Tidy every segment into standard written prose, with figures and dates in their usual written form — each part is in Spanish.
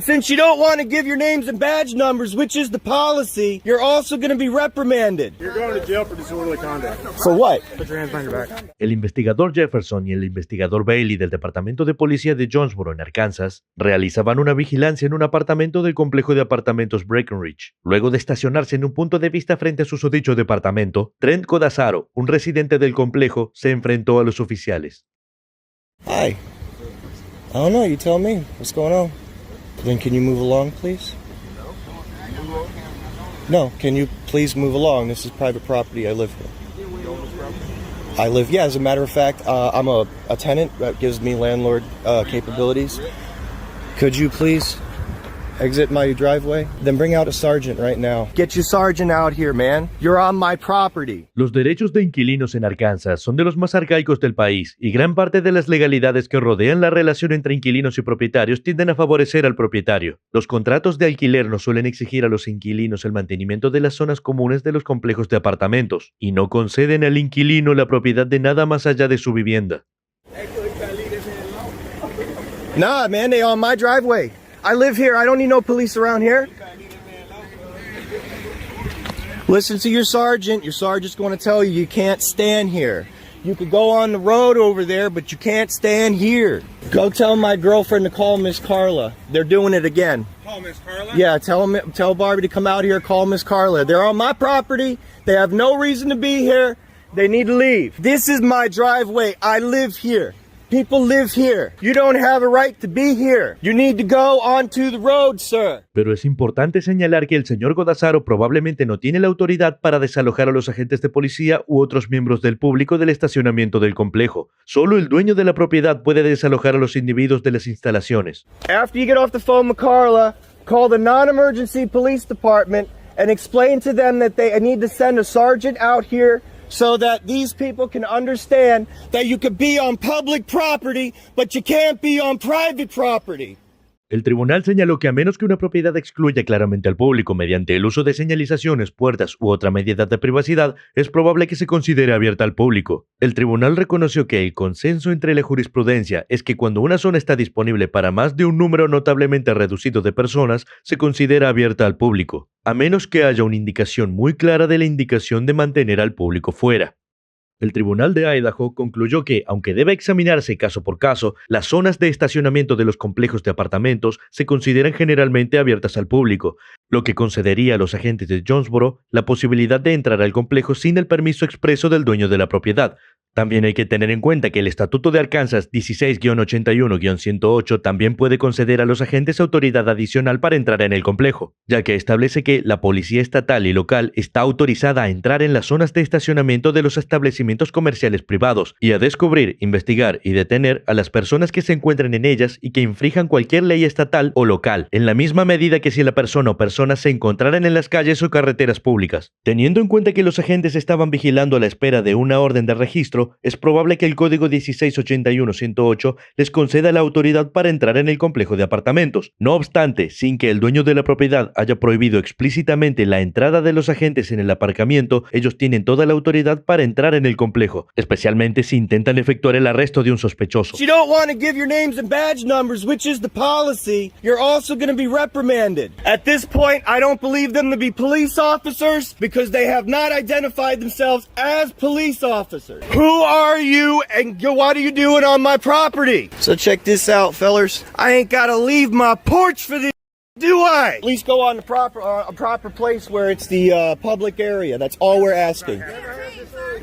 since you don't want to give your names and badge numbers, which is the policy, you're also going to be reprimanded. You're going to jail for disorderly conduct. For what? Put your hands behind your back. El investigador Jefferson y el investigador Bailey del Departamento de Policía de Jonesboro, en Arkansas, realizaban una vigilancia en un apartamento del complejo de apartamentos Breckenridge. Luego de estacionarse en un punto de vista frente a susodicho departamento, Trent Codazaro, un residente del complejo, se enfrentó a los oficiales. Hi. I don't know, you tell me. What's going on? Then can you move along, please? No, can you please move along? This is private property. I live here. Yeah, as a matter of fact, I'm a tenant that gives me landlord capabilities. Could you please exit my driveway? Then bring out a sergeant right now. Get your sergeant out here, man. You're on my property. Los derechos de inquilinos en Arkansas son de los más arcaicos del país y gran parte de las legalidades que rodean la relación entre inquilinos y propietarios tienden a favorecer al propietario. Los contratos de alquiler no suelen exigir a los inquilinos el mantenimiento de las zonas comunes de los complejos de apartamentos y no conceden al inquilino la propiedad de nada más allá de su vivienda. Nah, man, they on my driveway. I live here. I don't need no police around here. Listen to your sergeant. Your sergeant's going to tell you you can't stand here. You could go on the road over there, but you can't stand here. Go tell my girlfriend to call Miss Carla. They're doing it again. Call Miss Carla? Yeah, tell Barbie to come out here, call Miss Carla. They're on my property. They have no reason to be here. They need to leave. This is my driveway. I live here. People live here. You don't have a right to be here. You need to go onto the road, sir. Pero es importante señalar que el señor Codazaro probablemente no tiene la autoridad para desalojar a los agentes de policía u otros miembros del público del estacionamiento del complejo. Solo el dueño de la propiedad puede desalojar a los individuos de las instalaciones. After you get off the phone with Carla, call the non-emergency police department and explain to them that they need to send a sergeant out here so that these people can understand that you could be on public property, but you can't be on private property. El tribunal señaló que a menos que una propiedad excluya claramente al público mediante el uso de señalizaciones, puertas u otra medida de privacidad, es probable que se considere abierta al público. El tribunal reconoció que el consenso entre la jurisprudencia es que cuando una zona está disponible para más de un número notablemente reducido de personas, se considera abierta al público, a menos que haya una indicación muy clara de la indicación de mantener al público fuera. El Tribunal de Idaho concluyó que, aunque debe examinarse caso por caso, las zonas de estacionamiento de los complejos de apartamentos se consideran generalmente abiertas al público, lo que concedería a los agentes de Jonesboro la posibilidad de entrar al complejo sin el permiso expreso del dueño de la propiedad. También hay que tener en cuenta que el Estatuto de Arkansas 16-81-108 también puede conceder a los agentes autoridad adicional para entrar en el complejo, ya que establece que la policía estatal y local está autorizada a entrar en las zonas de estacionamiento de los establecimientos comerciales privados y a descubrir, investigar y detener a las personas que se encuentren en ellas y que infrinjan cualquier ley estatal o local, en la misma medida que si la persona o personas se encontraran en las calles o carreteras públicas. Teniendo en cuenta que los agentes estaban vigilando a la espera de una orden de registro, es probable que el Código 1681-108 les conceda la autoridad para entrar en el complejo de apartamentos. No obstante, sin que el dueño de la propiedad haya prohibido explícitamente la entrada de los agentes en el aparcamiento, ellos tienen toda la autoridad para entrar en el complejo, especialmente si intentan efectuar el arresto de un sospechoso. If you don't want to give your names and badge numbers, which is the policy, you're also going to be reprimanded. At this point, I don't believe them to be police officers because they have not identified themselves as police officers. Who are you and what are you doing on my property? So check this out, fellers. I ain't got to leave my porch for this, do I? At least go on the proper place where it's the public area. That's all we're asking.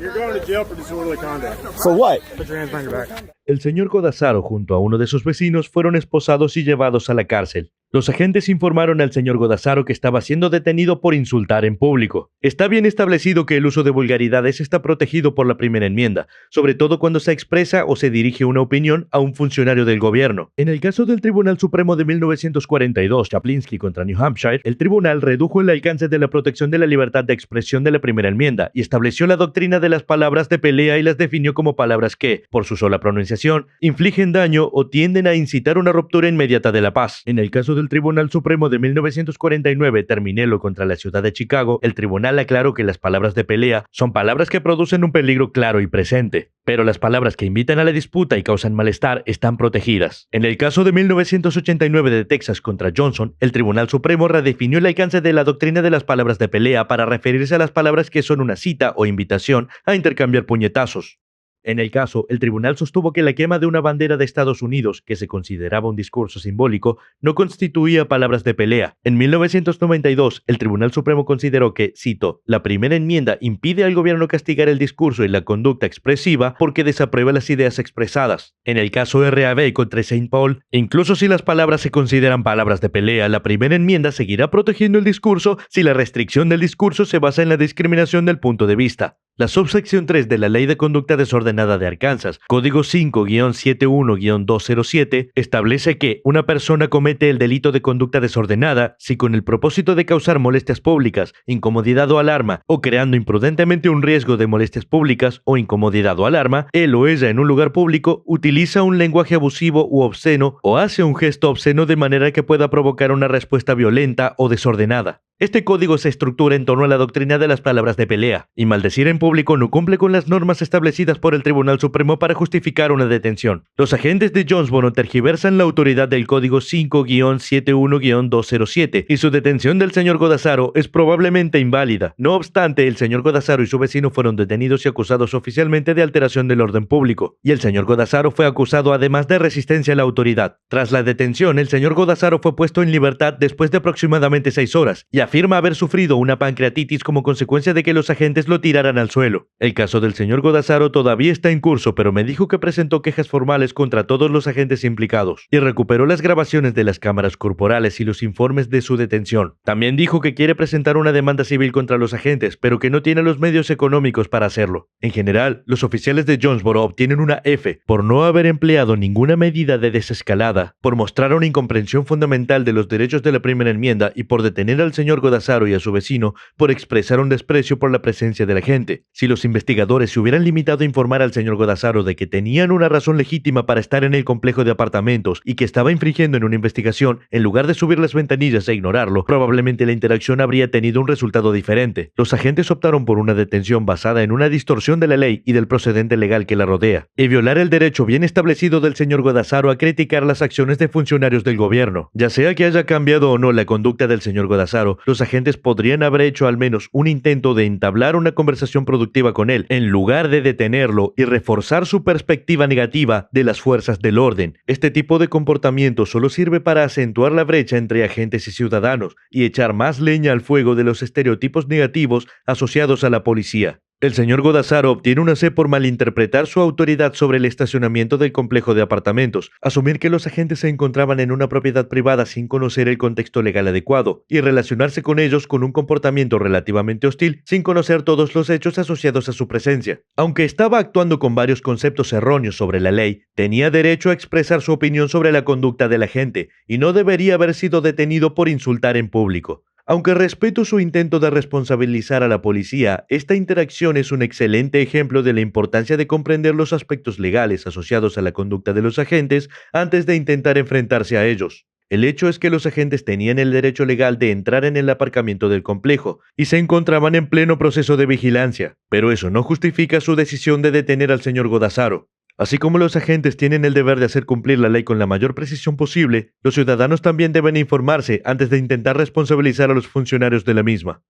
You're going to jail for disorderly conduct. For what? Put your hands behind your back. El señor Codazaro junto a uno de sus vecinos fueron esposados y llevados a la cárcel. Los agentes informaron al señor Codazaro que estaba siendo detenido por insultar en público. Está bien establecido que el uso de vulgaridades está protegido por la primera enmienda, sobre todo cuando se expresa o se dirige una opinión a un funcionario del gobierno. En el caso del Tribunal Supremo de 1942, Chaplinsky contra New Hampshire, el tribunal redujo el alcance de la protección de la libertad de expresión de la primera enmienda y estableció la doctrina de las palabras de pelea y las definió como palabras que, por su sola pronunciación, infligen daño o tienden a incitar una ruptura inmediata de la paz. En el caso del del Tribunal Supremo de 1949 terminó contra la ciudad de Chicago, el tribunal aclaró que las palabras de pelea son palabras que producen un peligro claro y presente, pero las palabras que invitan a la disputa y causan malestar están protegidas. En el caso de 1989 de Texas contra Johnson, el Tribunal Supremo redefinió el alcance de la doctrina de las palabras de pelea para referirse a las palabras que son una cita o invitación a intercambiar puñetazos. En el caso, el tribunal sostuvo que la quema de una bandera de Estados Unidos, que se consideraba un discurso simbólico, no constituía palabras de pelea. En 1992, el Tribunal Supremo consideró que, cito, la primera enmienda impide al gobierno castigar el discurso y la conducta expresiva porque desaprueba las ideas expresadas. En el caso RAB contra St. Paul, incluso si las palabras se consideran palabras de pelea, la primera enmienda seguirá protegiendo el discurso si la restricción del discurso se basa en la discriminación del punto de vista. La subsección 3 de la Ley de Conducta Desordenada de Arkansas, Código 5-71-207, establece que una persona comete el delito de conducta desordenada si con el propósito de causar molestias públicas, incomodidad o alarma, o creando imprudentemente un riesgo de molestias públicas o incomodidad o alarma, él o ella en un lugar público utiliza un lenguaje abusivo u obsceno o hace un gesto obsceno de manera que pueda provocar una respuesta violenta o desordenada. Este código se estructura en torno a la doctrina de las palabras de pelea, y maldecir en público no cumple con las normas establecidas por el Tribunal Supremo para justificar una detención. Los agentes de Jonesboro tergiversan la autoridad del Código 5-71-207 y su detención del señor Godazaro es probablemente inválida. No obstante, el señor Godazaro y su vecino fueron detenidos y acusados oficialmente de alteración del orden público, y el señor Godazaro fue acusado además de resistencia a la autoridad. Tras la detención, el señor Godazaro fue puesto en libertad después de aproximadamente 6 horas, y afirma haber sufrido una pancreatitis como consecuencia de que los agentes lo tiraran al suelo. El caso del señor Godazaro todavía está en curso, pero me dijo que presentó quejas formales contra todos los agentes implicados y recuperó las grabaciones de las cámaras corporales y los informes de su detención. También dijo que quiere presentar una demanda civil contra los agentes, pero que no tiene los medios económicos para hacerlo. En general, los oficiales de Jonesboro obtienen una F por no haber empleado ninguna medida de desescalada, por mostrar una incomprensión fundamental de los derechos de la primera enmienda y por detener al señor Godazaro y a su vecino por expresar un desprecio por la presencia de la gente. Si los investigadores se hubieran limitado a informar al señor Godazaro de que tenían una razón legítima para estar en el complejo de apartamentos y que estaba infringiendo en una investigación, en lugar de subir las ventanillas e ignorarlo, probablemente la interacción habría tenido un resultado diferente. Los agentes optaron por una detención basada en una distorsión de la ley y del procedente legal que la rodea, y violar el derecho bien establecido del señor Godazaro a criticar las acciones de funcionarios del gobierno. Ya sea que haya cambiado o no la conducta del señor Godazaro, los agentes podrían haber hecho al menos un intento de entablar una conversación productiva con él, en lugar de detenerlo y reforzar su perspectiva negativa de las fuerzas del orden. Este tipo de comportamiento solo sirve para acentuar la brecha entre agentes y ciudadanos y echar más leña al fuego de los estereotipos negativos asociados a la policía. El señor Godazaro obtiene una C por malinterpretar su autoridad sobre el estacionamiento del complejo de apartamentos, asumir que los agentes se encontraban en una propiedad privada sin conocer el contexto legal adecuado y relacionarse con ellos con un comportamiento relativamente hostil sin conocer todos los hechos asociados a su presencia. Aunque estaba actuando con varios conceptos erróneos sobre la ley, tenía derecho a expresar su opinión sobre la conducta de la gente y no debería haber sido detenido por insultar en público. Aunque respeto su intento de responsabilizar a la policía, esta interacción es un excelente ejemplo de la importancia de comprender los aspectos legales asociados a la conducta de los agentes antes de intentar enfrentarse a ellos. El hecho es que los agentes tenían el derecho legal de entrar en el aparcamiento del complejo y se encontraban en pleno proceso de vigilancia, pero eso no justifica su decisión de detener al señor Godazaro. Así como los agentes tienen el deber de hacer cumplir la ley con la mayor precisión posible, los ciudadanos también deben informarse antes de intentar responsabilizar a los funcionarios de la misma.